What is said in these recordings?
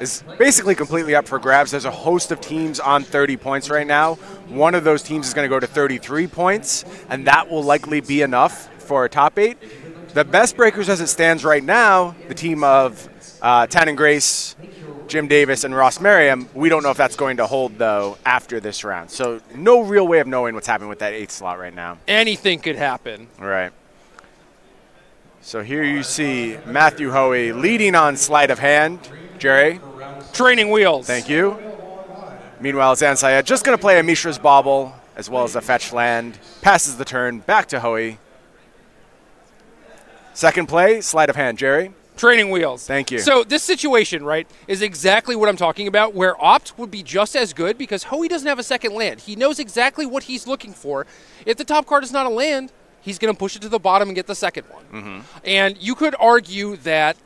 is basically completely up for grabs. There's a host of teams on 30 points right now. One of those teams is going to go to 33 points, and that will likely be enough for a top 8. The best breakers as it stands right now, the team of Tannen Grace, Jim Davis, and Ross Merriam, we don't know if that's going to hold, though, after this round. So no real way of knowing what's happening with that 8th slot right now. Anything could happen. Right. So here you see Matthew Hoey leading on sleight of hand. Jerry? Training wheels. Thank you. Meanwhile, Syed just going to play a Mishra's Bauble as well as a fetch land. Passes the turn back to Hoey. Second play, sleight of hand. Jerry? Training wheels. Thank you. So this situation, right, is exactly what I'm talking about, where Opt would be just as good because Hoey doesn't have a second land. He knows exactly what he's looking for. If the top card is not a land, he's going to push it to the bottom and get the second one. Mm-hmm. And you could argue that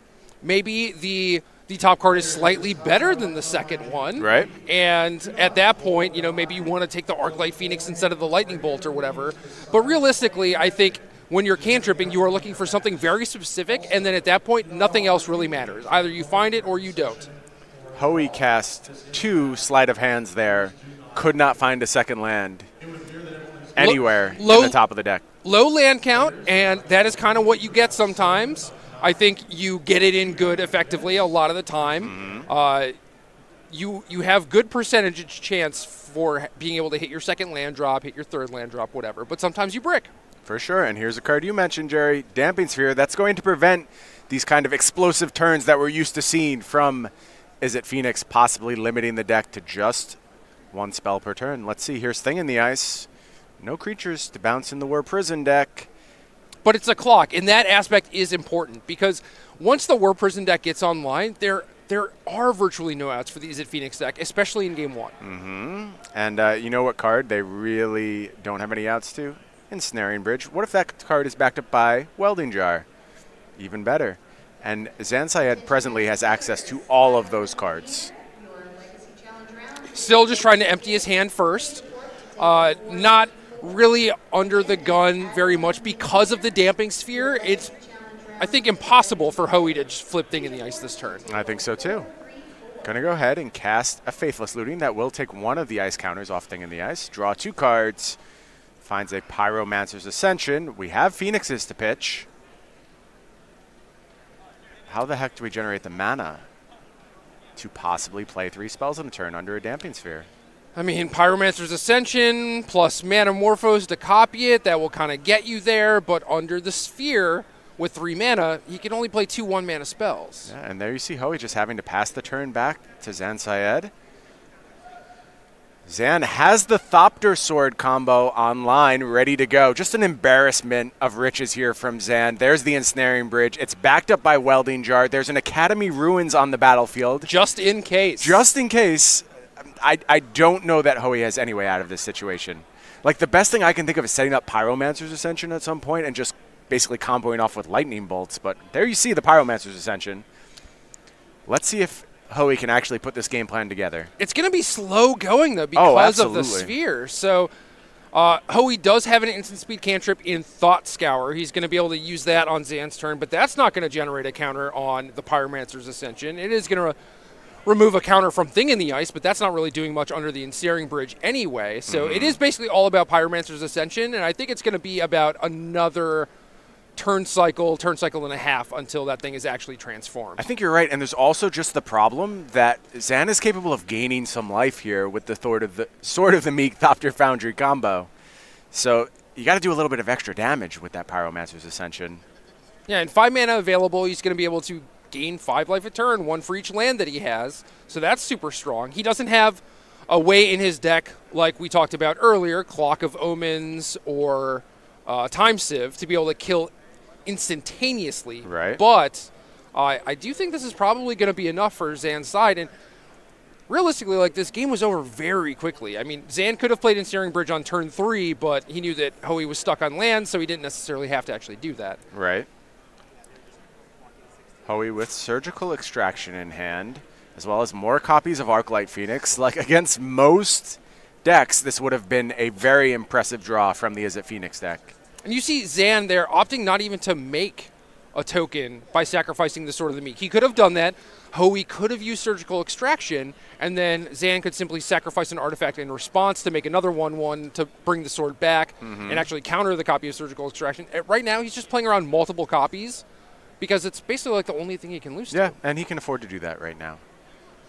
maybe the top card is slightly better than the second one. Right. And at that point, you know, maybe you want to take the Arclight Phoenix instead of the Lightning Bolt or whatever. But realistically, I think when you're cantripping, you are looking for something very specific, and then at that point, nothing else really matters. Either you find it or you don't. Hoey cast 2 sleight of hands there. Could not find a second land anywhere in the top of the deck. Low land count, and that is kind of what you get sometimes. I think you get it in good effectively a lot of the time. Mm-hmm. You have good percentage chance for being able to hit your second land drop, hit your third land drop, whatever. But sometimes you brick. For sure, and here's a card you mentioned, Jerry, Damping Sphere. That's going to prevent these kind of explosive turns that we're used to seeing from Izzet Phoenix, possibly limiting the deck to just 1 spell per turn. Let's see, here's Thing in the Ice. No creatures to bounce in the Whir Prison deck. But it's a clock, and that aspect is important because once the Whir Prison deck gets online, there are virtually no outs for the Izzet Phoenix deck, especially in Game 1. Mm-hmm. And you know what card they really don't have any outs to? Ensnaring Bridge. What if that card is backed up by Welding Jar? Even better. And Syed presently has access to all of those cards. Still just trying to empty his hand first. Not really under the gun very much because of the Damping Sphere. It's, I think, impossible for Hoey to just flip Thing in the Ice this turn. I think so too. Gonna go ahead and cast a Faithless Looting. That will take one of the ice counters off Thing in the Ice. Draw 2 cards. Finds a Pyromancer's Ascension. We have Phoenixes to pitch. How the heck do we generate the mana to possibly play 3 spells in a turn under a Damping Sphere? I mean, Pyromancer's Ascension plus Manamorphose to copy it. That will kind of get you there. But under the Sphere, with 3 mana, he can only play 2 1-mana spells. Yeah, and there you see Hoey just having to pass the turn back to Syed. Zan has the Thopter Sword combo online, ready to go. Just an embarrassment of riches here from Zan. There's the Ensnaring Bridge. It's backed up by Welding Jar. There's an Academy Ruins on the battlefield. Just in case. Just in case. I don't know that Hoey has any way out of this situation. Like, the best thing I can think of is setting up Pyromancer's Ascension at some point and just basically comboing off with Lightning Bolts. But there you see the Pyromancer's Ascension. Let's see if Hoey can actually put this game plan together. It's going to be slow going, though, because of the Sphere. So Hoey does have an instant speed cantrip in Thought Scour. He's going to be able to use that on Zan's turn, but that's not going to generate a counter on the Pyromancer's Ascension. It is going to remove a counter from Thing in the Ice, but that's not really doing much under the Ensnaring Bridge anyway. So it is basically all about Pyromancer's Ascension, and I think it's going to be about another turn cycle and a half until that thing is actually transformed. I think you're right, and there's also just the problem that Zan is capable of gaining some life here with the Sword of the Meek Thopter Foundry combo. So you got to do a little bit of extra damage with that Pyromancer's Ascension. Yeah, and 5 mana available, he's going to be able to gain 5 life a turn, 1 for each land that he has. So that's super strong. He doesn't have a way in his deck, like we talked about earlier, Clock of Omens or Time Sieve, to be able to kill instantaneously. Right. But I do think this is probably going to be enough for Zan's side. And realistically, like, this game was over very quickly. I mean, Zan could have played Ensnaring Bridge on turn 3, but he knew that Hoey was stuck on land, so he didn't necessarily have to actually do that. Right. Hoey with Surgical Extraction in hand, as well as more copies of Arclight Phoenix. Like, against most decks, this would have been a very impressive draw from the Izzet Phoenix deck. And you see Zan there opting not even to make a token by sacrificing the Sword of the Meek. He could have done that. Hoey could have used Surgical Extraction, and then Zan could simply sacrifice an artifact in response to make another 1/1 to bring the sword back and actually counter the copy of Surgical Extraction. Right now, he's just playing around multiple copies because it's basically like the only thing he can lose to. Yeah, and he can afford to do that right now.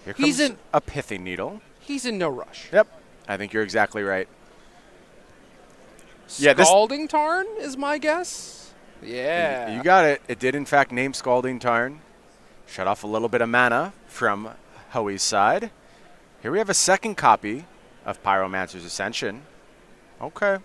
Here comes a Pithing Needle. He's in no rush. Yep, I think you're exactly right. Scalding Tarn is my guess. Yeah. You got it. It did, in fact, name Scalding Tarn. Shut off a little bit of mana from Hoey's side. Here we have a second copy of Pyromancer's Ascension. Okay.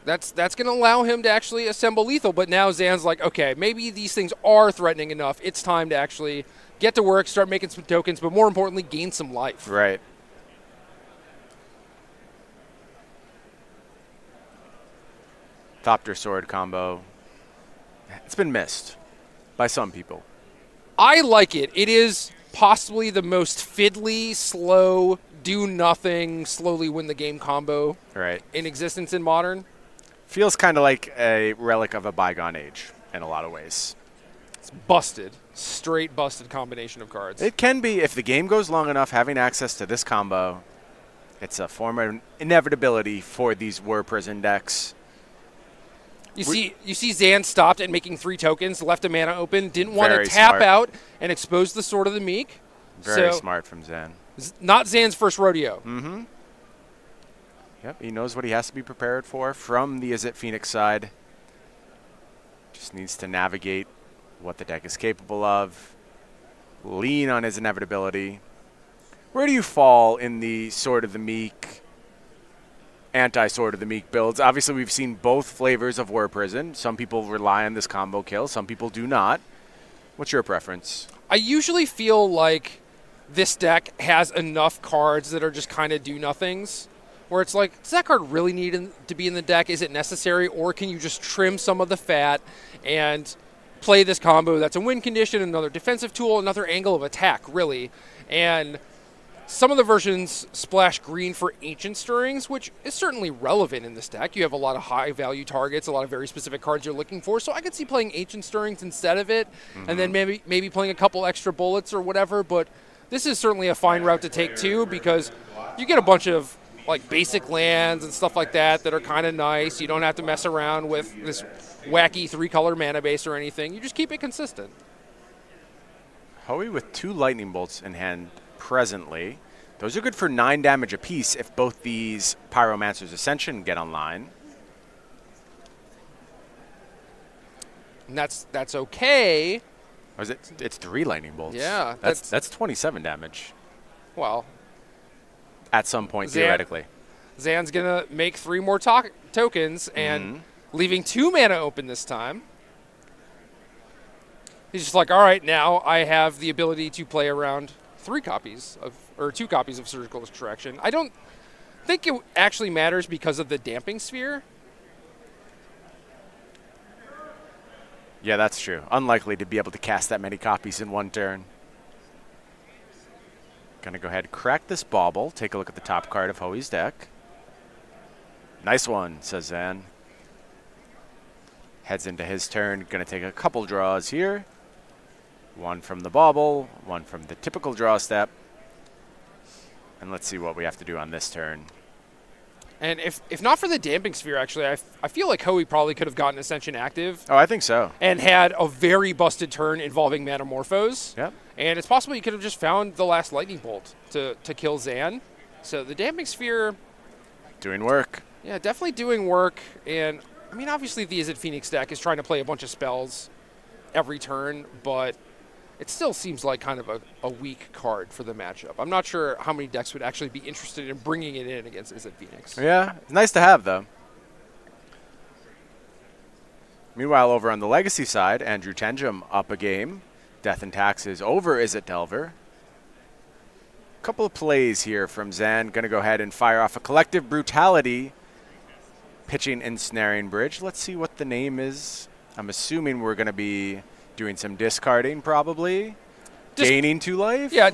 That's going to allow him to actually assemble lethal, but now Zan's like, okay, maybe these things are threatening enough. It's time to actually get to work, start making some tokens, but more importantly, gain some life. Right. Thopter Sword combo. It's been missed by some people. I like it. It is possibly the most fiddly, slow, do nothing, slowly win the game combo in existence in Modern. Feels kind of like a relic of a bygone age in a lot of ways. It's busted. Straight busted combination of cards. It can be. If the game goes long enough, having access to this combo, it's a form of inevitability for these Whir Prison decks. You see Zan stopped at making 3 tokens, left a mana open, didn't want to tap out and expose the Sword of the Meek. Very smart from Zan. Not Zan's first rodeo. Mm-hmm. Yep, he knows what he has to be prepared for from the Izzet Phoenix side. Just needs to navigate what the deck is capable of, lean on his inevitability. Where do you fall in the Sword of the Meek, anti-Sword of the Meek builds? Obviously, we've seen both flavors of Whir Prison. Some people rely on this combo kill. Some people do not. What's your preference? I usually feel like this deck has enough cards that are just kind of do-nothings, where it's like, does that card really need to be in the deck? Is it necessary? Or can you just trim some of the fat and play this combo that's a win condition, another defensive tool, another angle of attack, really? And some of the versions splash green for Ancient Stirrings, which is certainly relevant in this deck. You have a lot of high-value targets, a lot of very specific cards you're looking for, so I could see playing Ancient Stirrings instead of it, and then maybe playing a couple extra bullets or whatever, but this is certainly a fine route to take, too, because you get a bunch of like basic lands and stuff like that that are kind of nice. You don't have to mess around with this wacky 3-color mana base or anything. You just keep it consistent. Hoey with 2 Lightning Bolts in hand presently. Those are good for 9 damage apiece if both these Pyromancer's Ascension get online. And that's okay. Or is it? It's 3 Lightning Bolts. Yeah. That's 27 damage. Well, at some point, theoretically. Zan's going to make 3 more tokens and leaving 2 mana open this time. He's just like, all right, now I have the ability to play around 2 copies of Surgical Extraction. I don't think it actually matters because of the damping sphere. Yeah, that's true. Unlikely to be able to cast that many copies in one turn. Gonna go ahead and crack this bauble. Take a look at the top card of Hoey's deck. Nice one, says Zan. Heads into his turn. Gonna take a couple draws here. 1 from the bauble, 1 from the typical draw step. And let's see what we have to do on this turn. And if not for the damping sphere, actually, I feel like Hoey probably could have gotten Ascension active. Oh, I think so. And had a very busted turn involving Metamorphose. Yep. And it's possible he could have just found the last Lightning Bolt to kill Zan. So the damping sphere... doing work. Yeah, definitely doing work. And, I mean, obviously the Izzet Phoenix deck is trying to play a bunch of spells every turn, but it still seems like kind of a weak card for the matchup. I'm not sure how many decks would actually be interested in bringing it in against Izzet Phoenix. Yeah, it's nice to have, though. Meanwhile, over on the Legacy side, Andrew Tenjum up a game. Death and Taxes over Izzet Delver. Couple of plays here from Zan. Going to go ahead and fire off a Collective Brutality, pitching Ensnaring Bridge. Let's see what the name is. I'm assuming we're going to be doing some discarding, probably. Gaining 2 life? Yeah,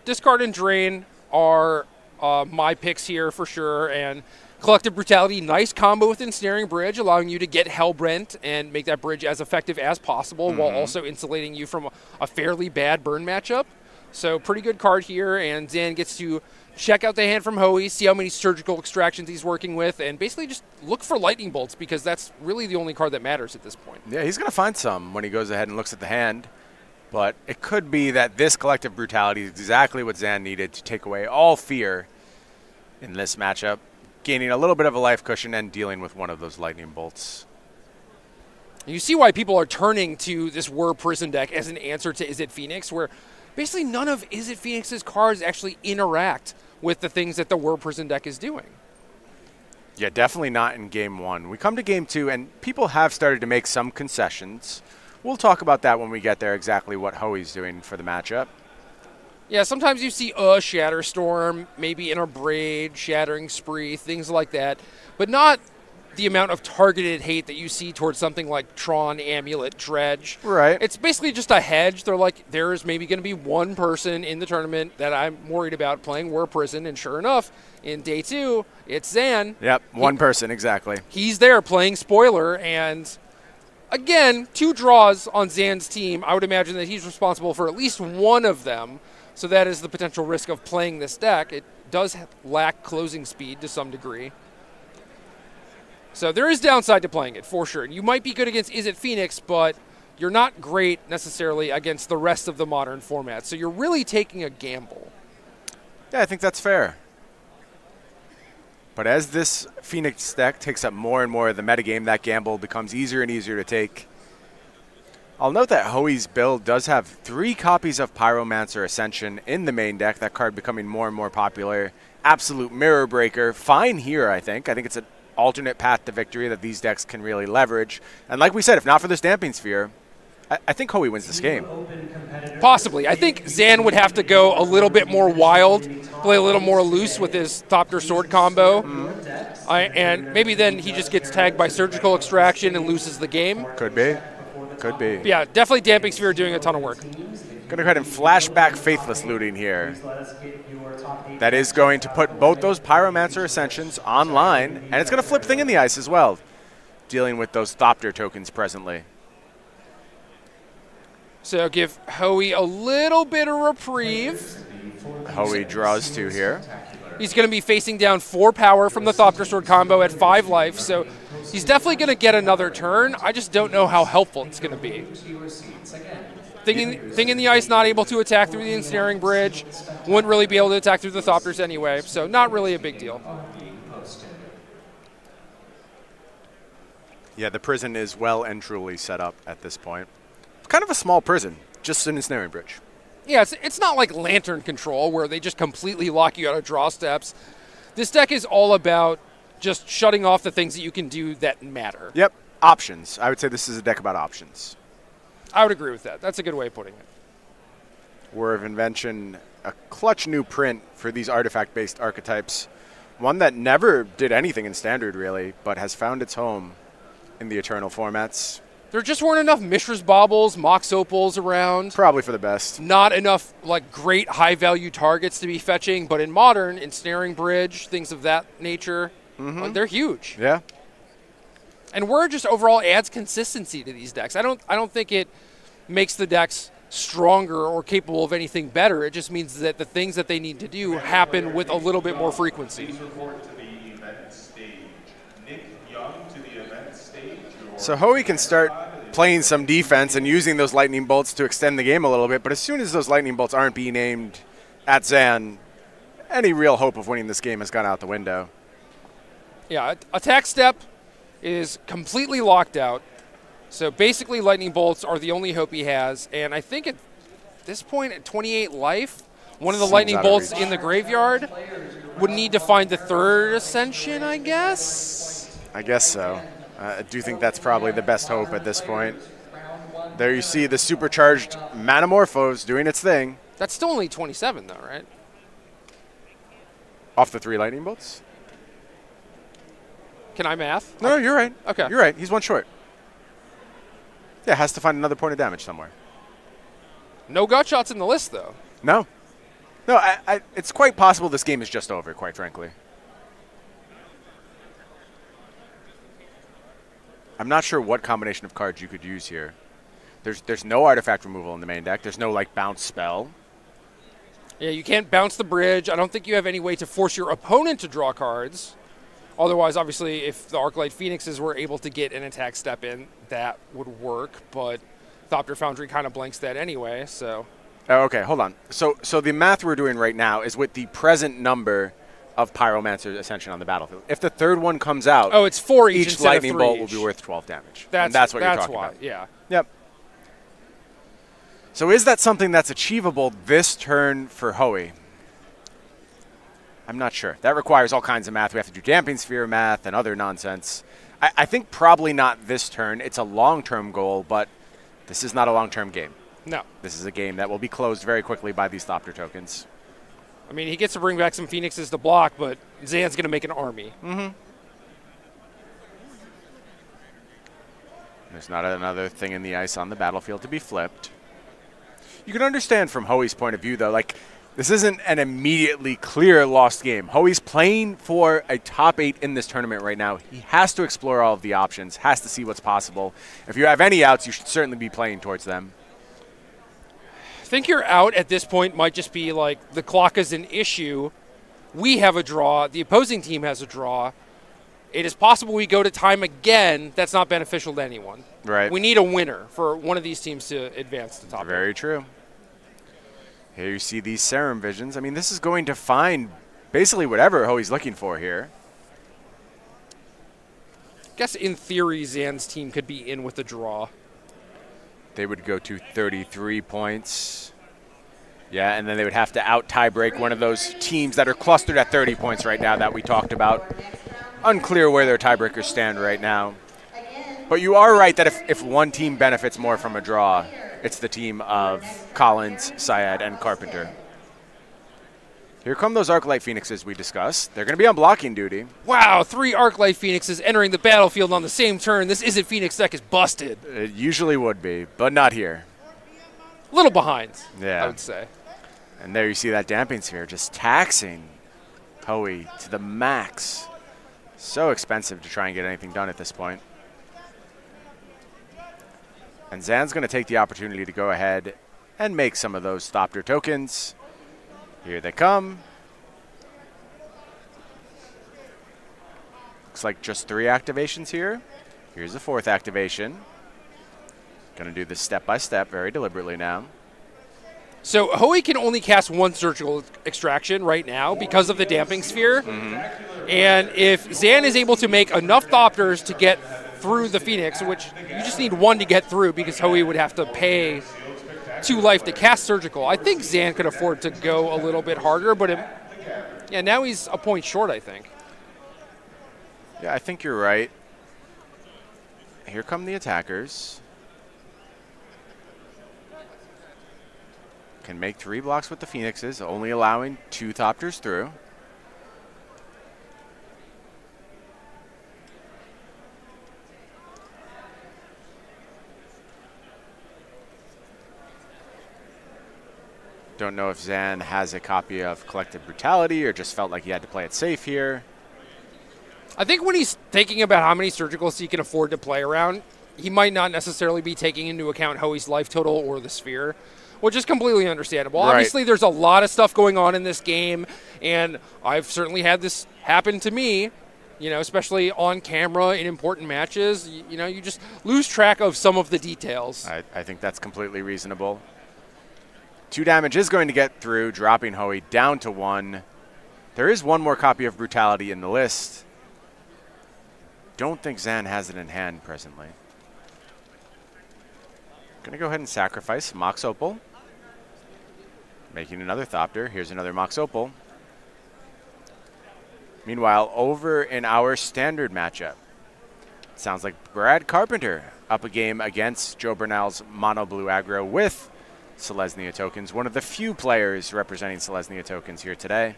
discard and drain are my picks here for sure. And Collective Brutality, nice combo with Ensnaring Bridge, allowing you to get Hellbrent and make that bridge as effective as possible while also insulating you from a fairly bad burn matchup. So pretty good card here, and Zan gets to check out the hand from Hoey, see how many surgical extractions he's working with, and basically just look for lightning bolts because that's really the only card that matters at this point. Yeah, he's going to find some when he goes ahead and looks at the hand, but it could be that this Collective Brutality is exactly what Zan needed to take away all fear in this matchup, gaining a little bit of a life cushion and dealing with one of those lightning bolts. You see why people are turning to this Whir Prison deck as an answer to Is It Phoenix, where basically none of Is It Phoenix's cards actually interact with the things that the Whir Prison deck is doing. Yeah, definitely not in Game 1. We come to Game 2, and people have started to make some concessions. We'll talk about that when we get there, exactly what Hoey's doing for the matchup. Yeah, sometimes you see a Shatter Storm, maybe in a Braid, Shattering Spree, things like that, but not the amount of targeted hate that you see towards something like Tron, Amulet, Dredge. Right. It's basically just a hedge. They're like, there's maybe going to be one person in the tournament that I'm worried about playing Whir Prison, and sure enough, in day 2, it's Zan. Yep, one person, exactly. He's there playing Spoiler, and again, 2 draws on Zan's team. I would imagine that he's responsible for at least one of them. So that is the potential risk of playing this deck. It does lack closing speed to some degree. So there is downside to playing it, for sure. You might be good against Is It Phoenix, but you're not great necessarily against the rest of the modern format. So you're really taking a gamble. Yeah, I think that's fair. But as this Phoenix deck takes up more and more of the metagame, that gamble becomes easier and easier to take. I'll note that Hoey's build does have 3 copies of Pyromancer Ascension in the main deck, that card becoming more and more popular. Absolute Mirror Breaker, fine here, I think. I think it's an alternate path to victory that these decks can really leverage. And like we said, if not for this Damping Sphere, I think Hoey wins this game. Possibly. I think Zan would have to go a little bit more wild, play a little more loose with his Thopter Sword combo. And maybe then he just gets tagged by Surgical Extraction and loses the game. Could be. Could be. But yeah, definitely Damping Sphere doing a ton of work. Going to go ahead and flashback Faithless Looting here. That is going to put both those Pyromancer Ascensions online, and it's going to flip Thing in the Ice as well, dealing with those Thopter tokens presently. So give Hoey a little bit of reprieve. Hoey draws 2 here. He's going to be facing down 4 power from the Thopter Sword combo at 5 life, so he's definitely going to get another turn. I just don't know how helpful it's going to be. Thing in the Ice not able to attack through the Ensnaring Bridge. Wouldn't really be able to attack through the Thopters anyway, so not really a big deal. Yeah, the prison is well and truly set up at this point. It's kind of a small prison, just an Ensnaring Bridge. Yeah, it's not like Lantern Control where they just completely lock you out of draw steps. This deck is all about just shutting off the things that you can do that matter. Yep, options. I would say this is a deck about options. I would agree with that. That's a good way of putting it. Whir of Invention, a clutch new print for these artifact-based archetypes. One that never did anything in Standard, really, but has found its home in the Eternal formats. There just weren't enough Mishra's Baubles, Mox Opals around. Probably for the best. Not enough like great high-value targets to be fetching, but in Modern, Ensnaring Bridge, things of that nature, they're huge. Yeah. And Whir just overall adds consistency to these decks. I don't think it makes the decks stronger or capable of anything better. It just means that the things that they need to do happen with a little bit more frequency. So Hoey can start playing some defense and using those lightning bolts to extend the game a little bit, but as soon as those lightning bolts aren't being aimed at Zan, any real hope of winning this game has gone out the window. Yeah, attack step is completely locked out. So basically lightning bolts are the only hope he has, and I think at this point at 28 life, one of the lightning bolts in the graveyard would need to find the 3rd Ascension, I guess? I guess so. I do think that's probably the best hope at this point. There you see the supercharged Manamorphose doing its thing. That's still only 27 though, right? Off the 3 lightning bolts? Can I math? No, you're right. Okay. You're right. He's 1 short. Yeah, has to find another point of damage somewhere. No gut shots in the list though. No. No, it's quite possible this game is just over, quite frankly. I'm not sure what combination of cards you could use here. There's no artifact removal in the main deck. There's no, like, bounce spell. Yeah, you can't bounce the bridge. I don't think you have any way to force your opponent to draw cards. Otherwise, obviously, if the Arclight Phoenixes were able to get an attack step in, that would work. But Thopter Foundry kind of blanks that anyway, so. Oh, okay, hold on. So the math we're doing right now is with the present number of Pyromancer Ascension on the battlefield. If the third one comes out, it's 4 each lightning bolt each. will be worth 12 damage. That's what you're talking about. Yeah. Yep. So is that something that's achievable this turn for Hoey? I'm not sure. That requires all kinds of math. We have to do Damping Sphere math and other nonsense. I think probably not this turn. It's a long-term goal, but this is not a long-term game. No. This is a game that will be closed very quickly by these Thopter tokens. I mean, he gets to bring back some Phoenixes to block, but Zan's going to make an army. Mm-hmm. There's not another thing in the ice on the battlefield to be flipped. You can understand from Hoey's point of view, though, like, this isn't an immediately clear lost game. Hoey's playing for a top 8 in this tournament right now. He has to explore all of the options, has to see what's possible. If you have any outs, you should certainly be playing towards them. I think your out at this point might just be like the clock is an issue. We have a draw. The opposing team has a draw. It is possible we go to time again. That's not beneficial to anyone. Right. We need a winner for one of these teams to advance to top 8. Very true. Here you see these Serum Visions. I mean, this is going to find basically whatever Hoey's looking for here. I guess in theory, Zan's team could be in with a draw. They would go to 33 points. Yeah, and then they would have to out-tie break one of those teams that are clustered at 30 points right now that we talked about. Unclear where their tiebreakers stand right now. But you are right that if one team benefits more from a draw, it's the team of Collins, Syed, and Carpenter. Here come those Arclight Phoenixes we discussed. They're going to be on blocking duty. Wow, 3 Arclight Phoenixes entering the battlefield on the same turn. This Isn't Phoenix deck is busted. It usually would be, but not here. A little behind, yeah. I would say. And there you see that Damping Sphere just taxing Hoey to the max. So expensive to try and get anything done at this point. And Zan's going to take the opportunity to go ahead and make some of those Thopter tokens. Here they come. Looks like just 3 activations here. Here's the 4th activation. Going to do this step by step very deliberately now. So Hoey can only cast 1 Surgical Extraction right now because of the Damping Sphere. Mm-hmm. And if Zan is able to make enough Thopters to get through the Phoenix, which you just need 1 to get through because Hoey would have to pay 2 life to cast Surgical. I think Zan could afford to go a little bit harder, but yeah, now he's a point short, I think. Yeah, I think you're right. Here come the attackers. Can make 3 blocks with the Phoenixes, only allowing 2 Thopters through. Don't know if Zan has a copy of Collective Brutality or just felt like he had to play it safe here. I think when he's thinking about how many Surgicals he can afford to play around, he might not necessarily be taking into account Hoey's life total or the Sphere, which is completely understandable. Right. Obviously, there's a lot of stuff going on in this game, and I've certainly had this happen to me, you know, especially on camera in important matches. You know, you just lose track of some of the details. I think that's completely reasonable. 2 damage is going to get through, dropping Hoey down to 1. There is 1 more copy of Brutality in the list. Don't think Zan has it in hand presently. Going to go ahead and sacrifice Mox Opal. Making another Thopter. Here's another Mox Opal. Meanwhile, over in our standard matchup, it sounds like Brad Carpenter up a game against Joe Bernal's Mono Blue Aggro with Selesnya tokens. One of the few players representing Selesnya tokens here today.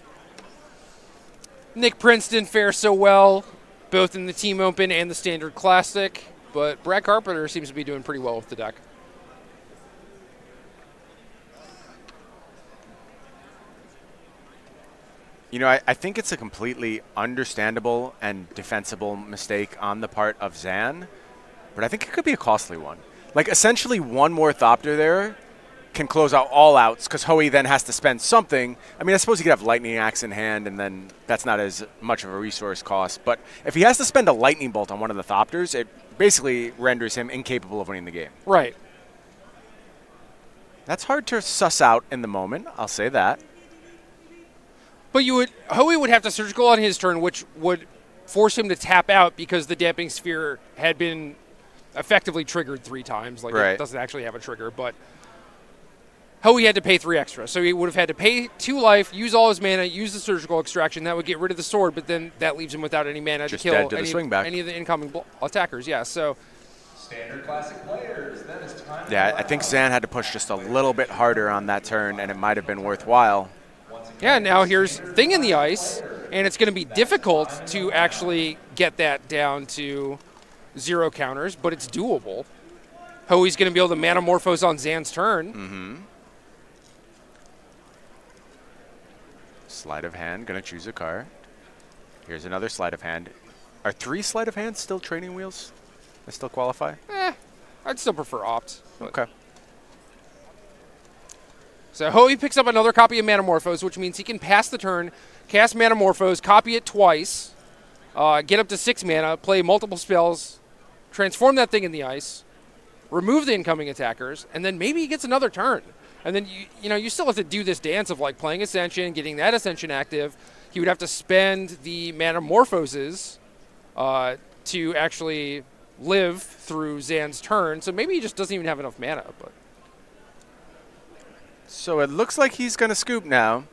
Nick Prince didn't fare so well, both in the Team Open and the Standard Classic, but Brad Carpenter seems to be doing pretty well with the deck. You know, I think it's a completely understandable and defensible mistake on the part of Zan. but I think it could be a costly one. Like, essentially, one more Thopter there can close out all outs, because Hoey then has to spend something. I mean, I suppose he could have Lightning Axe in hand, and then that's not as much of a resource cost. But if he has to spend a Lightning Bolt on one of the Thopters, it basically renders him incapable of winning the game. Right. That's hard to suss out in the moment, I'll say that. But Hoey would have to surgical on his turn, which would force him to tap out because the Damping Sphere had been effectively triggered 3 times. Like, it doesn't actually have a trigger, but Hoey had to pay 3 extra. So he would have had to pay 2 life, use all his mana, use the surgical extraction. That would get rid of the sword, but then that leaves him without any mana to kill any of the incoming attackers. Yeah, so standard classic players. Then it's time. Yeah, I think Zan had to push just a little bit harder on that turn, and it might have been worthwhile. Yeah, now here's Thing in the Ice, and it's going to be difficult to actually get that down to 0 counters, but it's doable. Hoey's going to be able to Manamorphose on Zan's turn. Mm-hmm. Sleight of hand, going to choose a card. Here's another sleight of hand. Are 3 sleight of hands still training wheels? They still qualify? I'd still prefer Opt. Okay. So Hoey picks up another copy of Manamorphose, which means he can pass the turn, cast Manamorphose, copy it twice, get up to 6 mana, play multiple spells, transform that Thing in the Ice, remove the incoming attackers, and then maybe he gets another turn. And then, you still have to do this dance of, like, playing Ascension, getting that Ascension active. He would have to spend the Manamorphoses to actually live through Zan's turn. So maybe he just doesn't even have enough mana. But so it looks like he's going to scoop now.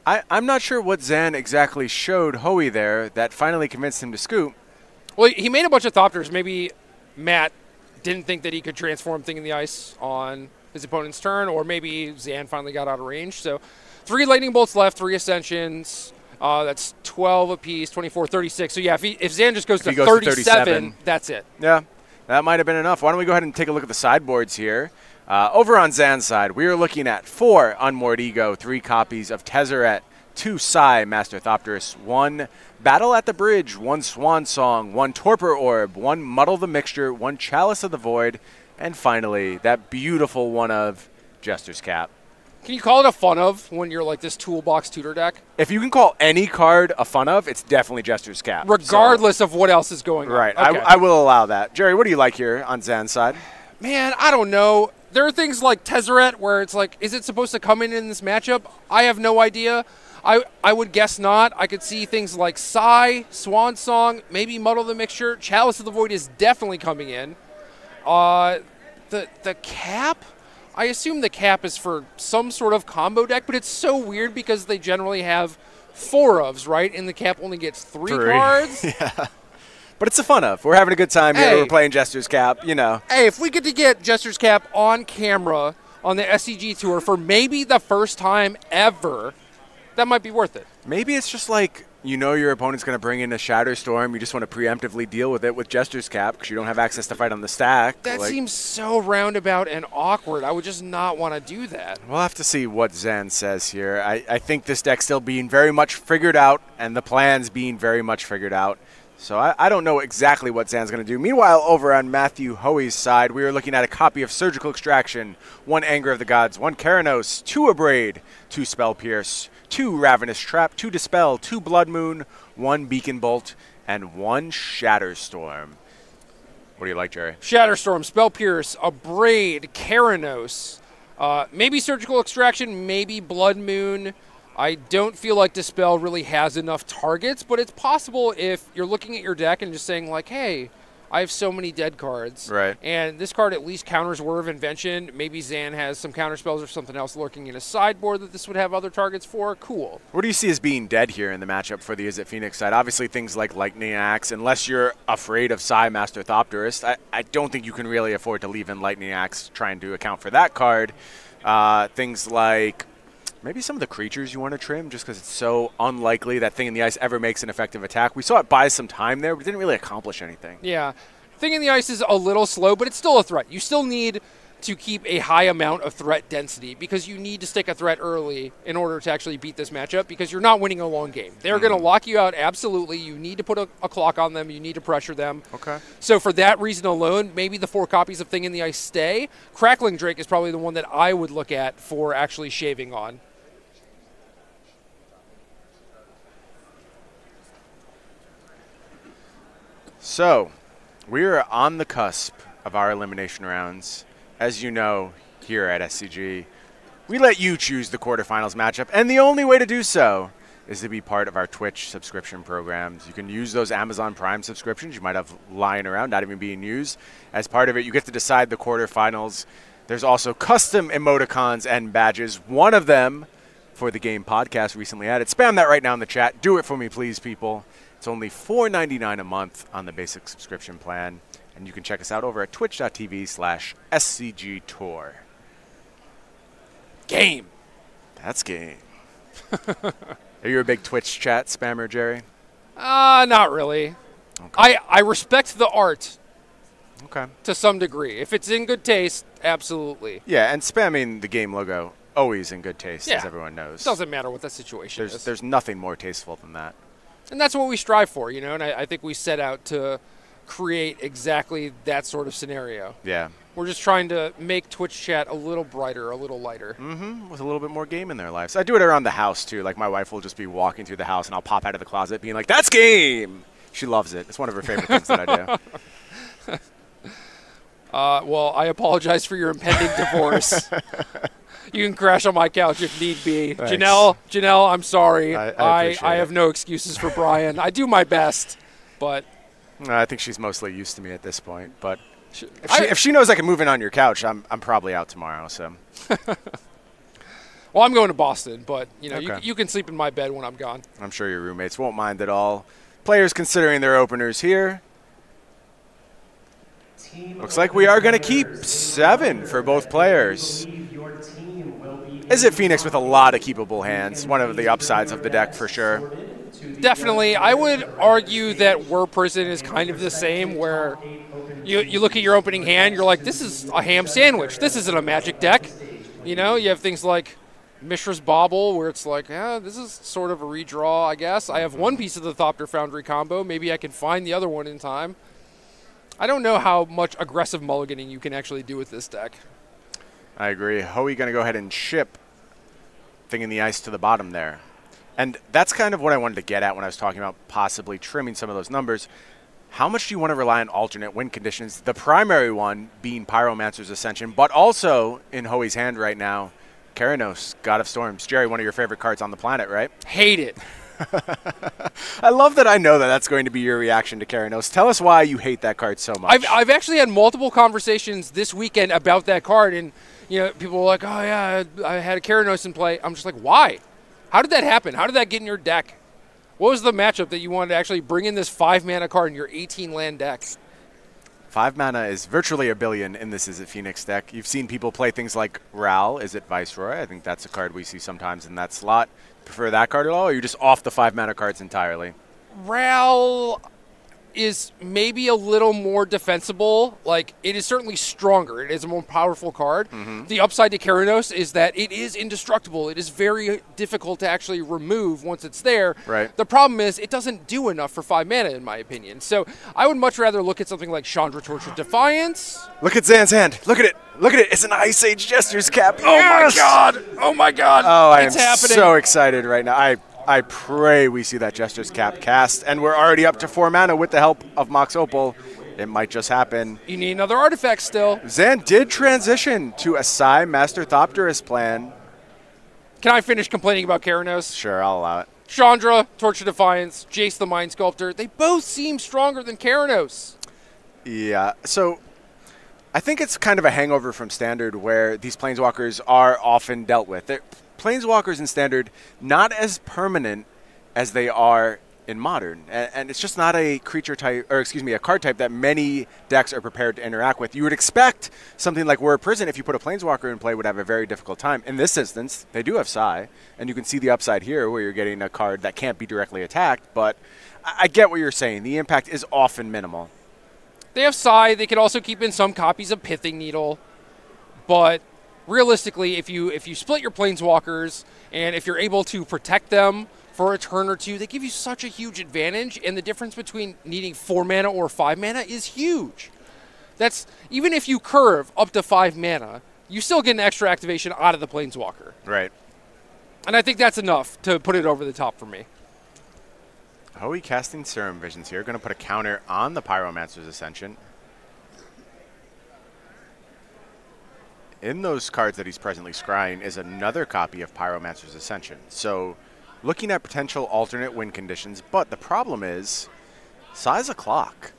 I'm not sure what Zan exactly showed Hoey there that finally convinced him to scoop. Well, he made a bunch of Thopters. Maybe Matt didn't think that he could transform Thing in the Ice on his opponent's turn, or maybe Zan finally got out of range. So 3 Lightning Bolts left, 3 Ascensions. That's 12 apiece, 24, 36. So, yeah, if Zan just goes to 37, that's it. Yeah, that might have been enough. Why don't we go ahead and take a look at the sideboards here. Over on Zan's side, we are looking at 4 Unmoored Ego, 3 copies of Tezzeret, 2 Psy Master Thopterus, 1 Battle at the Bridge, 1 Swan Song, 1 Torpor Orb, 1 Muddle the Mixture, 1 Chalice of the Void, and finally, that beautiful one of Jester's Cap. Can you call it a fun of when you're like this toolbox tutor deck? If you can call any card a fun of, it's definitely Jester's Cap. Regardless of what else is going on. Right. Okay. I will allow that. Jerry, what do you like here on Zan's side? Man, I don't know. There are things like Tezzeret where it's like, is it supposed to come in this matchup? I have no idea. I would guess not. I could see things like Psy, Swan Song, maybe Muddle the Mixture. Chalice of the Void is definitely coming in. The cap, I assume the cap is for some sort of combo deck, but it's so weird because they generally have 4 ofs, right? And the cap only gets 3 cards. Yeah. But it's a fun of. We're having a good time here. We're playing Jester's Cap, Hey, if we get to get Jester's Cap on camera on the SCG Tour for maybe the first time ever, that might be worth it. Maybe it's just like, your opponent's going to bring in a Shatter Storm. You just want to preemptively deal with it with Jester's Cap because you don't have access to fight on the stack. That seems so roundabout and awkward. I would just not want to do that. We'll have to see what Zan says here. I think this deck's still being very much figured out and the plans being very much figured out. So I don't know exactly what Zan's going to do. Meanwhile, over on Matthew Hoey's side, we are looking at a copy of Surgical Extraction, 1 Anger of the Gods, 1 Keranos, 2 Abrade, 2 Spell Pierce, 2 Ravenous Trap, 2 Dispel, 2 Blood Moon, 1 Beacon Bolt, and 1 Shatterstorm. What do you like, Jerry? Shatterstorm, Spell Pierce, Abrade, Keranos, maybe Surgical Extraction, maybe Blood Moon. I don't feel like Dispel really has enough targets, but it's possible if you're looking at your deck and just saying, like, hey, I have so many dead cards. Right. And this card at least counters Whir of Invention. Maybe Zan has some counter spells or something else lurking in his sideboard that this would have other targets for. Cool. What do you see as being dead here in the matchup for the Is It Phoenix side? Obviously things like Lightning Axe, unless you're afraid of Psy Master Thopterist, I don't think you can really afford to leave in Lightning Axe trying to account for that card. Things like maybe some of the creatures you want to trim just because it's so unlikely that Thing in the Ice ever makes an effective attack. We saw it buy some time there, but it didn't really accomplish anything. Yeah. Thing in the Ice is a little slow, but it's still a threat. You still need to keep a high amount of threat density, because you need to stick a threat early in order to actually beat this matchup, because you're not winning a long game. They're going to lock you out, absolutely. You need to put a clock on them. You need to pressure them. Okay. So for that reason alone, maybe the 4 copies of Thing in the Ice stay. Crackling Drake is probably the one that I would look at for actually shaving on. So, we're on the cusp of our elimination rounds. As you know, here at SCG, we let you choose the quarterfinals matchup, and the only way to do so is to be part of our Twitch subscription programs. You can use those Amazon Prime subscriptions you might have lying around, not even being used. As part of it, you get to decide the quarterfinals. There's also custom emoticons and badges. One of them for the Game Podcast recently added. Spam that right now in the chat. Do it for me, please, people. It's only $4.99 a month on the basic subscription plan. And you can check us out over at twitch.tv/SCGTour. Game. That's game. Are you a big Twitch chat spammer, Jerry? Not really. Okay. I respect the art. Okay. To some degree. If it's in good taste, absolutely. Yeah, and spamming the game logo, always in good taste, yeah. as everyone knows. Doesn't matter what the situation is. There's nothing more tasteful than that. And that's what we strive for, you know, and I think we set out to create exactly that sort of scenario. Yeah. We're just trying to make Twitch chat a little brighter, a little lighter. Mm-hmm. With a little bit more game in their lives. I do it around the house, too. Like, my wife will just be walking through the house, and I'll pop out of the closet being like, that's game! She loves it. It's one of her favorite things that I do. Well, I apologize for your impending divorce. You can crash on my couch if need be. Thanks. Janelle, I'm sorry. I have no excuses for Brian. I do my best, but... I think she's mostly used to me at this point, but if she knows I can move in on your couch, I'm probably out tomorrow. So, well, I'm going to Boston, but you know, okay. you can sleep in my bed when I'm gone. I'm sure your roommates won't mind at all. Players considering their openers here. Looks like we are going to keep 7 for both players. Is it Phoenix with a lot of keepable hands? One of the upsides of the deck for sure. Definitely. I would argue that Whir Prison is kind of the same, where you look at your opening hand, you're like, this is a ham sandwich. This isn't a Magic deck. You know, you have things like Mishra's Bauble, where it's like, this is sort of a redraw, I guess. I have one piece of the Thopter Foundry combo. Maybe I can find the other one in time. I don't know how much aggressive mulliganing you can actually do with this deck. I agree. Hoey going to go ahead and ship Thing in the Ice to the bottom there. And that's kind of what I wanted to get at when I was talking about possibly trimming some of those numbers. How much do you want to rely on alternate win conditions? The primary one being Pyromancer's Ascension, but also in Hoey's hand right now, Keranos, God of Storms. Jerry, one of your favorite cards on the planet, right? Hate it. I love that I know that that's going to be your reaction to Keranos. Tell us why you hate that card so much. I've actually had multiple conversations this weekend about that card, and you know, people were like, oh yeah, I had a Keranos in play. I'm just like, why? How did that happen? How did that get in your deck? What was the matchup that you wanted to actually bring in this 5-mana card in your 18-land deck? 5 mana is virtually a billion in this Is It Phoenix deck. You've seen people play things like Ral, Is It Viceroy? I think that's a card we see sometimes in that slot. Prefer that card at all, or are you just off the 5 mana cards entirely? Ral is maybe a little more defensible. Like, it is certainly stronger. It is a more powerful card. Mm-hmm. The upside to Keranos is that it is indestructible. It is very difficult to actually remove once it's there. Right. The problem is it doesn't do enough for 5 mana, in my opinion. So I would much rather look at something like Chandra Torch of Defiance. Look at Zan's hand. Look at it. Look at it. It's an Ice Age Jester's Cap. Oh, yes! My God. Oh, my God. Oh, I am happening. So excited right now. I pray we see that Jester's Cap cast, and we're already up to 4 mana with the help of Mox Opal. It might just happen. You need another artifact still. Zan did transition to a Psy Master Thopterus plan. Can I finish complaining about Keranos? Sure, I'll allow it. Chandra, Torch of Defiance, Jace the Mind Sculptor, they both seem stronger than Keranos. Yeah, so I think it's kind of a hangover from Standard where these Planeswalkers are often dealt with. Planeswalkers in Standard, not as permanent as they are in Modern. And it's just not a creature type, or excuse me, a card type that many decks are prepared to interact with. You would expect something like Whir Prison, if you put a Planeswalker in play, would have a very difficult time. In this instance, they do have Psy, and you can see the upside here where you're getting a card that can't be directly attacked, but I get what you're saying. The impact is often minimal. They have Psy. They can also keep in some copies of Pithing Needle. But realistically, if you split your planeswalkers and if you're able to protect them for a turn or two, they give you such a huge advantage, and the difference between needing 4 mana or 5 mana is huge. That's even if you curve up to 5 mana, you still get an extra activation out of the planeswalker. Right. And I think that's enough to put it over the top for me. Hoey casting Serum Visions here, going to put a counter on the Pyromancer's Ascension. In those cards that he's presently scrying is another copy of Pyromancer's Ascension. So looking at potential alternate win conditions, but the problem is size of clock.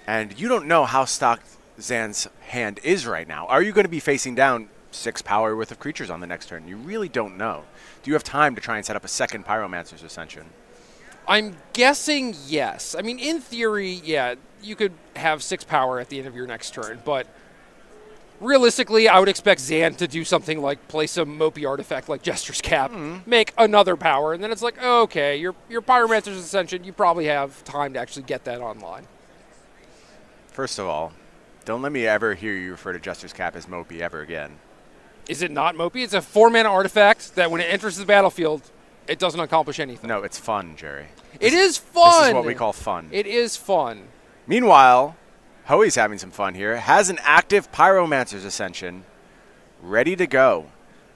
And you don't know how stocked Zan's hand is right now. Are you going to be facing down 6 power worth of creatures on the next turn? You really don't know. Do you have time to try and set up a second Pyromancer's Ascension? I'm guessing yes. I mean, in theory, yeah, you could have 6 power at the end of your next turn, but realistically, I would expect Zan to do something like play some mopey artifact like Jester's Cap, make another power, and then it's like, oh, okay, your Pyromancer's Ascension, you probably have time to actually get that online. First of all, don't let me ever hear you refer to Jester's Cap as mopey ever again. Is it not mopey? It's a 4-mana artifact that when it enters the battlefield, it doesn't accomplish anything. No, it's fun, Jerry. It is fun. This is what we call fun. It is fun. Meanwhile, Hoey's having some fun here. Has an active Pyromancer's Ascension ready to go.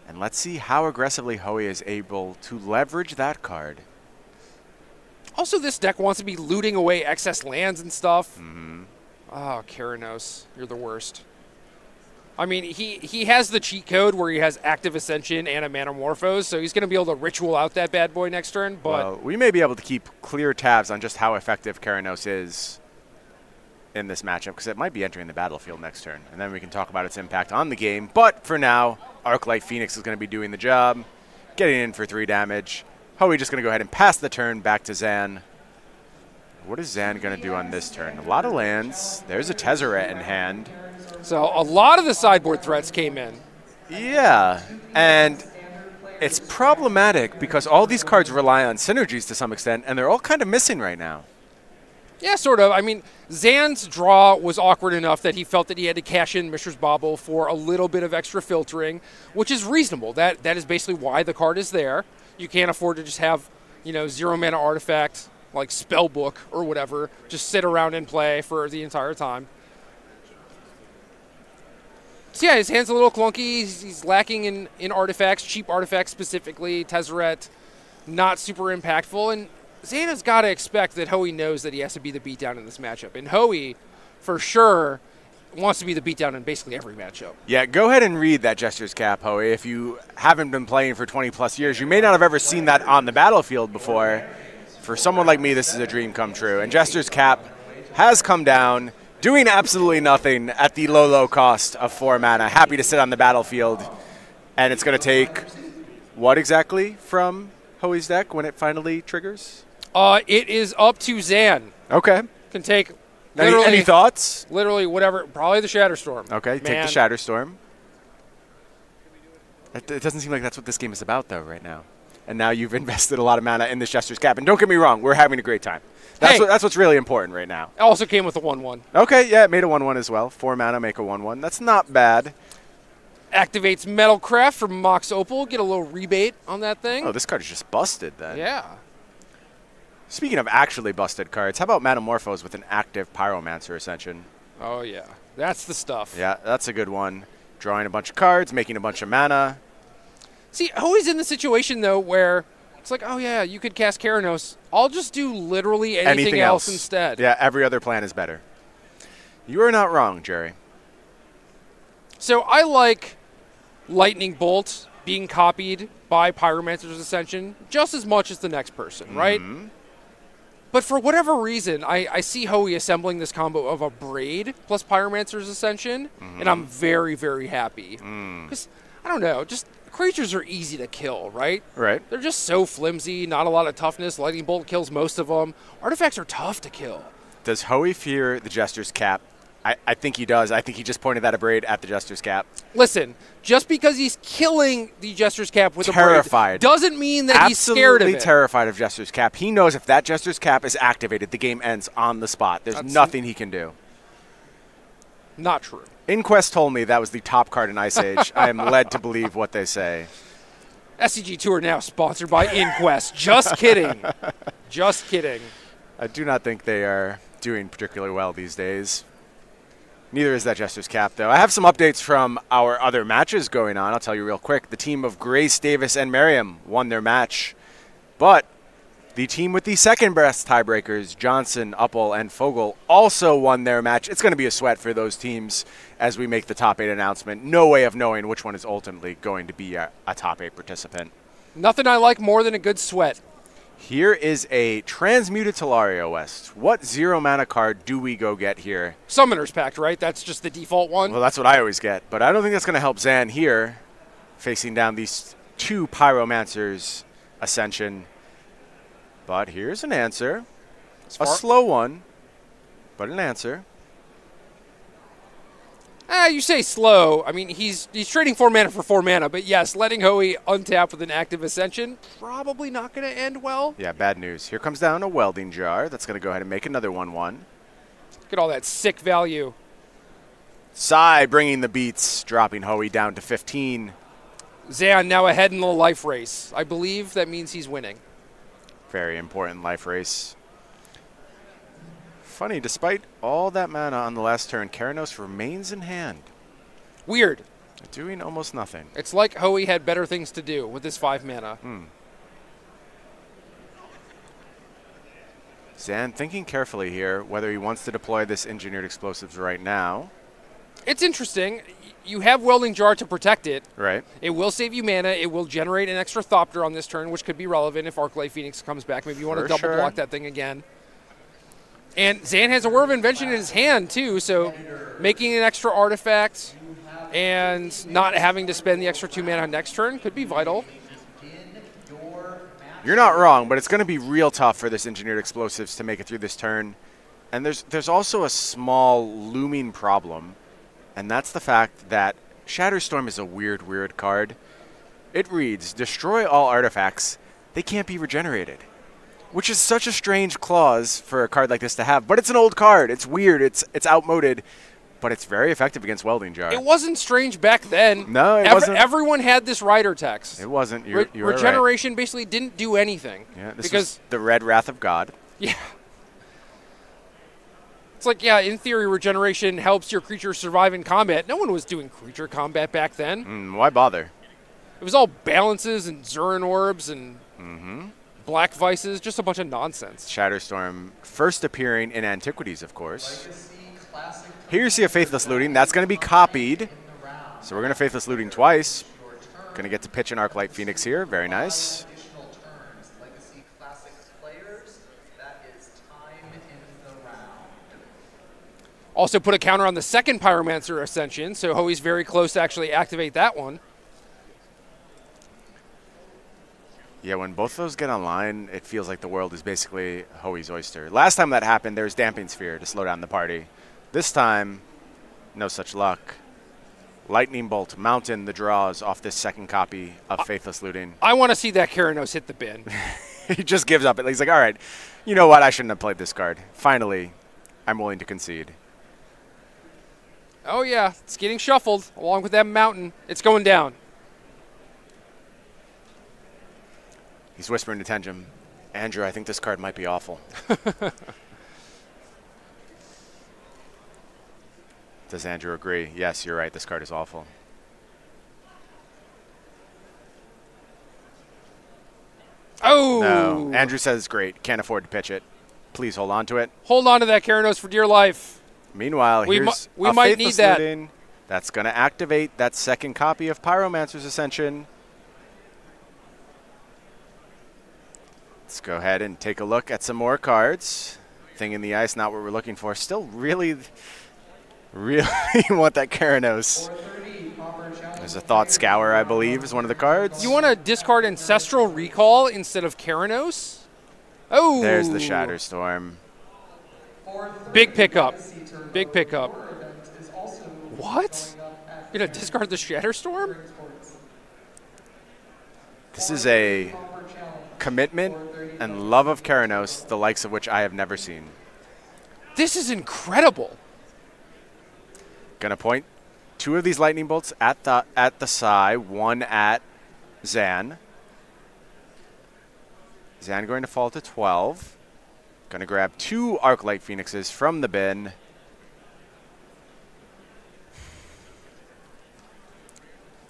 And let's see how aggressively Hoey is able to leverage that card. Also, this deck wants to be looting away excess lands and stuff. Mm-hmm. Oh, Keranos, you're the worst. I mean, he has the cheat code where he has active Ascension and a Manamorphose, so he's going to be able to ritual out that bad boy next turn. But well, we may be able to keep clear tabs on just how effective Keranos is in this matchup, because it might be entering the battlefield next turn, and then we can talk about its impact on the game. But for now, Arclight Phoenix is going to be doing the job, getting in for 3 damage. Hoey just going to go ahead and pass the turn back to Zan. What is Zan going to do on this turn? A lot of lands. There's a Tezzeret in hand. So a lot of the sideboard threats came in. Yeah, and it's problematic because all these cards rely on synergies to some extent, and they're all kind of missing right now. Yeah, sort of. I mean, Zan's draw was awkward enough that he felt that he had to cash in Mishra's Bauble for a little bit of extra filtering, which is reasonable. That is basically why the card is there. You can't afford to just have, 0 mana artifact like Spellbook or whatever just sit around and play for the entire time. So yeah, his hand's a little clunky. He's lacking in artifacts, cheap artifacts specifically. Tezzeret, not super impactful. And Xana's got to expect that Hoey knows that he has to be the beatdown in this matchup. And Hoey, for sure, wants to be the beatdown in basically every matchup. Yeah, go ahead and read that Jester's Cap, Hoey. If you haven't been playing for 20-plus years, you may not have ever seen that on the battlefield before. For someone like me, this is a dream come true. And Jester's Cap has come down, doing absolutely nothing at the low, low cost of 4 mana. Happy to sit on the battlefield. And it's going to take what exactly from Hoey's deck when it finally triggers? It is up to Zan. Okay. Can take any thoughts? Literally whatever. Probably the Shatterstorm. Okay, take the Shatterstorm. It doesn't seem like that's what this game is about, though, right now. And now you've invested a lot of mana in this Jester's Cap. And don't get me wrong, we're having a great time. That's what's really important right now. It also came with a 1/1. Okay, yeah, it made a 1/1 as well. 4 mana, make a 1/1. That's not bad. Activates Metalcraft from Mox Opal. Get a little rebate on that thing. Oh, this card is just busted then. Yeah. Speaking of actually busted cards, how about Manamorphose with an active Pyromancer Ascension? Oh, yeah. That's the stuff. Yeah, that's a good one. Drawing a bunch of cards, making a bunch of mana. See, Hoey's in the situation, though, where it's like, oh, yeah, you could cast Keranos. I'll just do literally anything else instead. Yeah, every other plan is better. You are not wrong, Jerry. So I like Lightning Bolt being copied by Pyromancer's Ascension just as much as the next person, right? But for whatever reason, I see Hoey assembling this combo of a Braid plus Pyromancer's Ascension, and I'm very, very happy. Because, I don't know, just creatures are easy to kill, right? Right. They're just so flimsy, not a lot of toughness. Lightning Bolt kills most of them. Artifacts are tough to kill. Does Hoey fear the Jester's Cap? I think he does. I think he just pointed that a Braid at the Jester's Cap. Listen, just because he's killing the Jester's Cap with a Braid doesn't mean that he's scared of it. Absolutely terrified of Jester's Cap. He knows if that Jester's Cap is activated, the game ends on the spot. There's nothing he can do. Not true. Inquest told me that was the top card in Ice Age. I am led to believe what they say. SCG Tour now sponsored by Inquest. Just kidding. Just kidding. I do not think they are doing particularly well these days. Neither is that Jester's Cap, though. I have some updates from our other matches going on. I'll tell you real quick. The team of Grace, Davis, and Merriam won their match. But the team with the second best tiebreakers, Johnson, Uppel, and Fogel, also won their match. It's going to be a sweat for those teams as we make the top 8 announcement. No way of knowing which one is ultimately going to be a top 8 participant. Nothing I like more than a good sweat. Here is a Transmuted Talaria West. What 0-mana card do we go get here? Summoner's Pact, right? That's just the default one? Well, that's what I always get. But I don't think that's going to help Zan here, facing down these 2 Pyromancers Ascension. But here's an answer. A slow one, but an answer. You say slow. I mean, he's trading 4 mana for 4 mana. But yes, letting Hoey untap with an active Ascension, probably not going to end well. Yeah, bad news. Here comes down a Welding Jar. That's going to go ahead and make another 1-1. Look at all that sick value. Syed bringing the beats, dropping Hoey down to 15. Zan now ahead in the life race. I believe that means he's winning. Very important life race. Funny, despite all that mana on the last turn, Keranos remains in hand. Weird. Doing almost nothing. It's like Hoey had better things to do with his 5 mana. Zan thinking carefully here whether he wants to deploy this Engineered Explosives right now. It's interesting. You have Welding Jar to protect it. Right. It will save you mana. It will generate an extra Thopter on this turn, which could be relevant if Arclight Phoenix comes back. Maybe you want to double block that thing again. And Zan has a Whir of Invention in his hand, too, so making an extra artifact and not having to spend the extra 2 mana next turn could be vital. You're not wrong, but it's going to be real tough for this Engineered Explosives to make it through this turn. And there's also a small looming problem, and that's the fact that Shatterstorm is a weird card. It reads, destroy all artifacts. They can't be regenerated. Which is such a strange clause for a card like this to have. But it's an old card. It's weird. It's outmoded. But it's very effective against Welding Jar. It wasn't strange back then. No, it wasn't. Everyone had this rider text. It wasn't. Regeneration basically didn't do anything. Yeah, this was the Red Wrath of God. Yeah. It's like, yeah, in theory, regeneration helps your creature survive in combat. No one was doing creature combat back then. Why bother? It was all balances and Zurin Orbs and Black Vices, just a bunch of nonsense. Shatterstorm first appearing in Antiquities, of course. Here you see a Faithless Looting. That's going to be copied. So we're going to Faithless Looting twice. Going to get to pitch an Arclight Phoenix here. Very nice. Also put a counter on the second Pyromancer Ascension, so Hoey's very close to actually activate that one. Yeah, when both those get online, it feels like the world is basically Hoey's oyster. Last time that happened, there was Damping Sphere to slow down the party. This time, no such luck. Lightning Bolt, Mountain, the draws off this second copy of Faithless Looting. I want to see that Keranos hit the bin. He just gives up. He's like, all right, you know what? I shouldn't have played this card. Finally, I'm willing to concede. Oh, yeah. It's getting shuffled along with that Mountain. It's going down. He's whispering to Tenjum, Andrew, I think this card might be awful. Does Andrew agree? Yes, you're right. This card is awful. Oh! No. Andrew says, great. Can't afford to pitch it. Please hold on to it. Hold on to that Keranos for dear life. Meanwhile, here's we might need that. Looting. That's going to activate that second copy of Pyromancer's Ascension. Let's go ahead and take a look at some more cards. Thing in the Ice, not what we're looking for. Still really want that Keranos. There's a Thought Scour, I believe, is one of the cards. You want to discard Ancestral Recall instead of Keranos? Oh! There's the Shatterstorm. Big pickup. Big pickup. What? You're going to discard the Shatterstorm? This is a commitment and love of Keranos, the likes of which I have never seen. This is incredible. Gonna point 2 of these lightning bolts at the Psy, 1 at Zan. Zan going to fall to 12. Gonna grab 2 Arclight Phoenixes from the bin.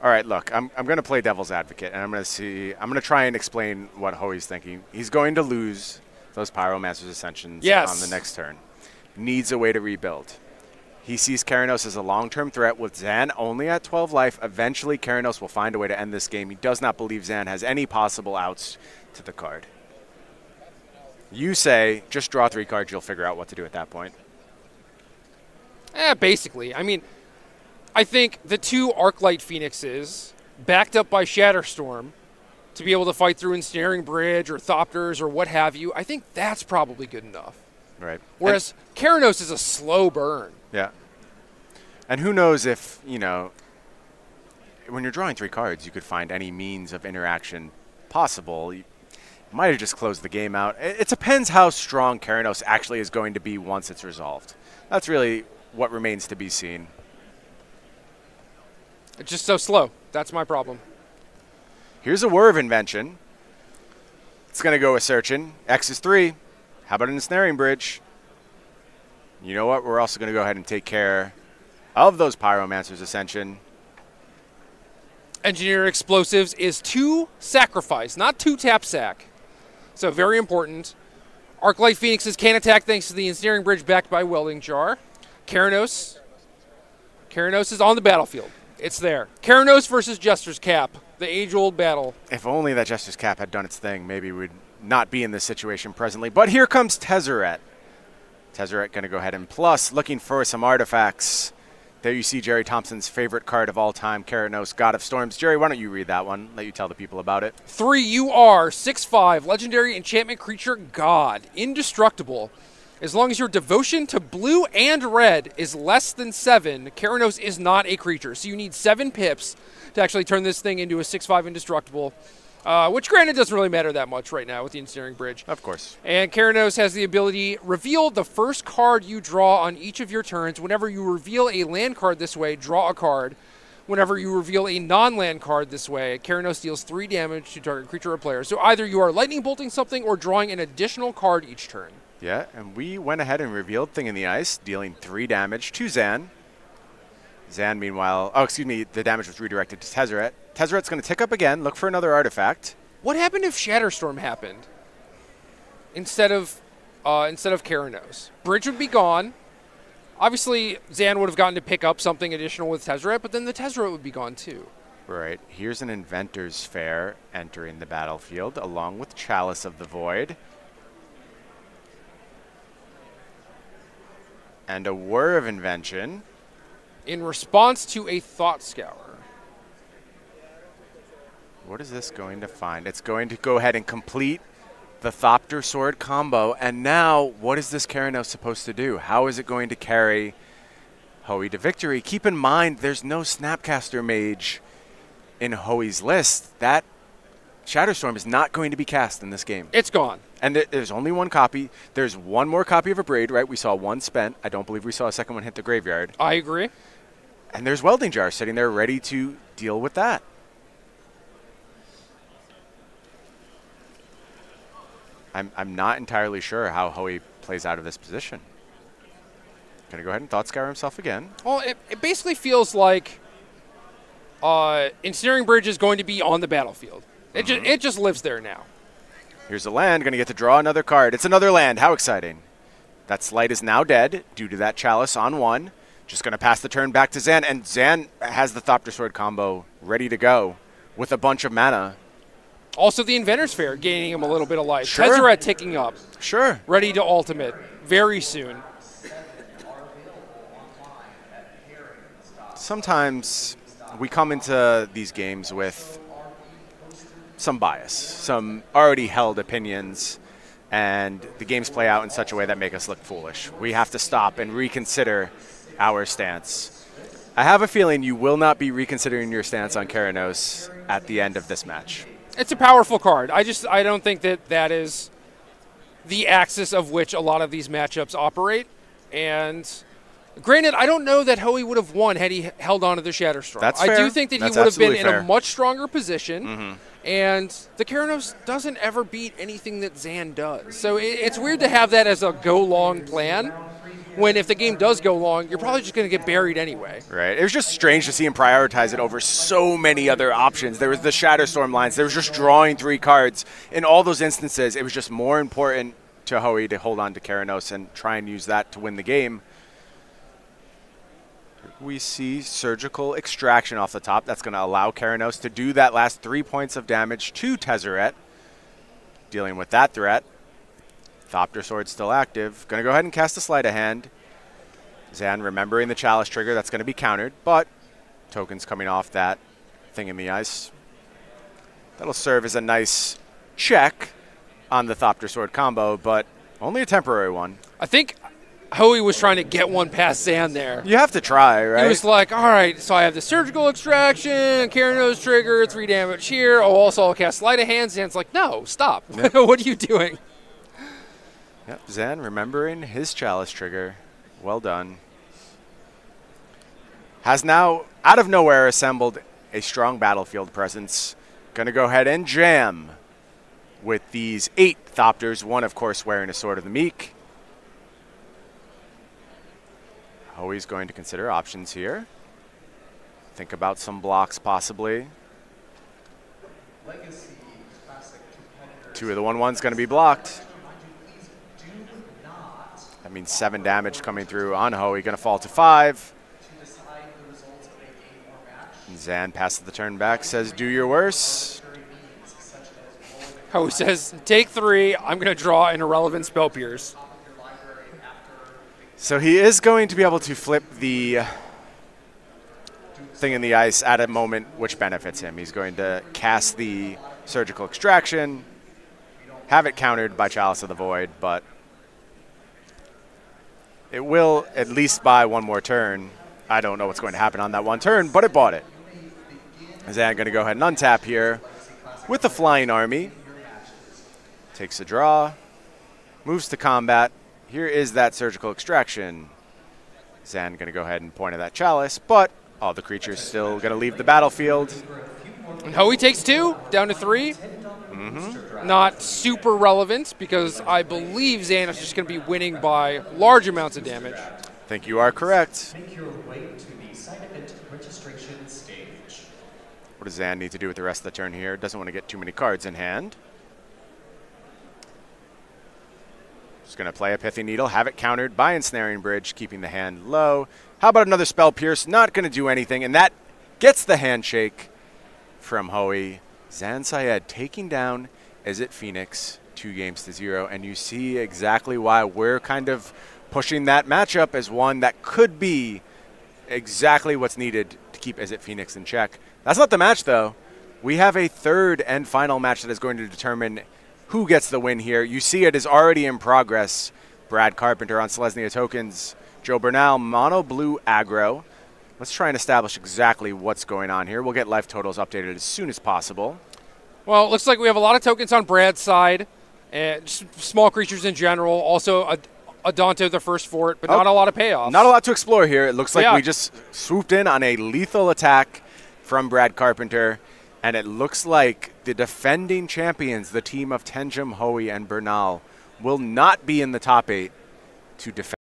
All right, look, I'm going to play devil's advocate, and I'm going to try and explain what Hoey's thinking. He's going to lose those Pyromancer's Ascensions on the next turn. Needs a way to rebuild. He sees Keranos as a long-term threat with Zan only at 12 life. Eventually, Keranos will find a way to end this game. He does not believe Zan has any possible outs to the card. You say, just draw 3 cards, you'll figure out what to do at that point. Basically. I mean, I think the 2 Arclight Phoenixes, backed up by Shatterstorm, to be able to fight through Ensnaring Bridge or Thopters or what have you, I think that's probably good enough. Right. Whereas Keranos is a slow burn. Yeah. And who knows if, you know, when you're drawing 3 cards, you could find any means of interaction possible. You might have just closed the game out. It depends how strong Keranos actually is going to be once it's resolved. That's really what remains to be seen. It's just so slow. That's my problem. Here's a Whir of Invention. It's going to go with Searchin'. X is 3. How about an Ensnaring Bridge? You know what? We're also going to go ahead and take care of those Pyromancer's Ascension. Engineer Explosives is 2 sacrifice, not 2 tap sack. So very important. Arclight Phoenixes can attack thanks to the Ensnaring Bridge backed by Welding Jar. Keranos is on the battlefield. It's there. Keranos versus Jester's Cap, the age-old battle. If only that Jester's Cap had done its thing, maybe we'd not be in this situation presently. But here comes Tezzeret. Tezzeret going to go ahead and plus, looking for some artifacts. There you see Jerry Thompson's favorite card of all time, Keranos, God of Storms. Jerry, why don't you read that one? Let you tell the people about it. 3 UR, 6/5, legendary enchantment creature God, indestructible. As long as your devotion to blue and red is less than 7, Keranos is not a creature. So you need 7 pips to actually turn this thing into a 6/5 indestructible, which granted doesn't really matter that much right now with the Ensnaring Bridge. Of course. And Keranos has the ability, reveal the first card you draw on each of your turns. Whenever you reveal a land card this way, draw a card. Whenever you reveal a non-land card this way, Keranos deals 3 damage to target creature or player. So either you are lightning bolting something or drawing an additional card each turn. Yeah, and we went ahead and revealed Thing in the Ice, dealing 3 damage to Zan. Zan, meanwhile, the damage was redirected to Tezzeret. Tezzeret's going to tick up again, look for another artifact. What happened if Shatterstorm happened instead of Keranos? Bridge would be gone. Obviously, Zan would have gotten to pick up something additional with Tezzeret, but then the Tezzeret would be gone too. Right. Here's an Inventor's Fair entering the battlefield, along with Chalice of the Void. And a Whir of Invention. In response to a Thought Scour. What is this going to find? It's going to go ahead and complete the Thopter Sword combo. And now, what is this Keranos supposed to do? How is it going to carry Hoey to victory? Keep in mind, there's no Snapcaster Mage in Hoey's list. That Shatterstorm is not going to be cast in this game. It's gone. And there's only 1 copy. There's 1 more copy of Abrade, right? We saw 1 spent. I don't believe we saw a second one hit the graveyard. I agree. And there's Welding Jar sitting there ready to deal with that. I'm not entirely sure how Hoey plays out of this position. Going to go ahead and Thought Scour himself again. Well, it basically feels like Ensnaring Bridge is going to be on the battlefield. It just lives there now. Here's a land, going to get to draw another card. It's another land. How exciting. That Slight is now dead due to that Chalice on 1. Just going to pass the turn back to Zan, and Zan has the Thopter Sword combo ready to go with a bunch of mana. Also the Inventor's Fair gaining him a little bit of life. Sure. Tezzeret ticking up. Sure. Ready to ultimate very soon. Sometimes we come into these games with some bias, some already held opinions, and the games play out in such a way that make us look foolish. We have to stop and reconsider our stance. I have a feeling you will not be reconsidering your stance on Keranos at the end of this match. It's a powerful card. I don't think that is the axis of which a lot of these matchups operate, and Granted, I don't know that Hoey would have won had he held on to the Shatterstorm. That's I fair. do think that That's he would have been absolutely in a much stronger position. And the Keranos doesn't ever beat anything that Zan does. So it's weird to have that as a go-long plan, when if the game does go long, you're probably just going to get buried anyway. Right. It was just strange to see him prioritize it over so many other options. There was the Shatterstorm lines. There was just drawing 3 cards. In all those instances, it was just more important to Hoey to hold on to Keranos and try and use that to win the game. We see Surgical Extraction off the top. That's going to allow Keranos to do that last 3 points of damage to Tezzeret. Dealing with that threat. Thopter Sword still active. Going to go ahead and cast a Sleight of Hand. Zan remembering the Chalice trigger. That's going to be countered, but tokens coming off that thing in the ice. That'll serve as a nice check on the Thopter Sword combo, but only a temporary one. I think Hoey was trying to get one past Zan there. You have to try, right? He was like, all right, so I have the Surgical Extraction, Keranos trigger, 3 damage here. Oh, also I'll cast Sleight of Hand. Zan's like, no, stop. Yep. What are you doing? Yep, Zan remembering his Chalice trigger. Well done. Has now, out of nowhere, assembled a strong battlefield presence. Going to go ahead and jam with these 8 Thopters. One, of course, wearing a Sword of the Meek. Hoey's going to consider options here. Think about some blocks, possibly. Legacy Classic 2 of the 1/1's going to be blocked. That means 7 damage coming through on Hoey. Going to fall to 5. And Zan passes the turn back, says, do your worst. Hoey says, take 3. I'm going to draw an irrelevant Spell Pierce. So he is going to be able to flip the thing in the ice at a moment which benefits him. He's going to cast the Surgical Extraction, have it countered by Chalice of the Void, but it will at least buy 1 more turn. I don't know what's going to happen on that 1 turn, but it bought it. Zan going to go ahead and untap here with the Flying Army. Takes a draw, moves to combat. Here is that Surgical Extraction. Zan going to go ahead and point at that Chalice, but all the creatures still going to leave the battlefield. And Hoey takes 2, down to 3. Not super relevant, because I believe Zan is just going to be winning by large amounts of damage. I think you are correct. Make your way to the side event registration stage. What does Zan need to do with the rest of the turn here? Doesn't want to get too many cards in hand. Just going to play a Pithy Needle, have it countered by Ensnaring Bridge, keeping the hand low. How about another Spell Pierce? Not going to do anything, and that gets the handshake from Hoey. Zan Syed taking down Izzet Phoenix 2-0, and you see exactly why we're kind of pushing that matchup as one that could be exactly what's needed to keep Izzet Phoenix in check. That's not the match, though. We have a 3rd and final match that is going to determine who gets the win here. You see it is already in progress. Brad Carpenter on Selesnya tokens. Joe Bernal, mono blue aggro. Let's try and establish exactly what's going on here. We'll get life totals updated as soon as possible. Well, it looks like we have a lot of tokens on Brad's side, and just small creatures in general. Also, Adonto the first fort, but not a lot of payoffs. Not a lot to explore here. It looks like we just swooped in on a lethal attack from Brad Carpenter. And it looks like the defending champions, the team of Tenjum, Hoey, and Bernal, will not be in the top 8 to defend.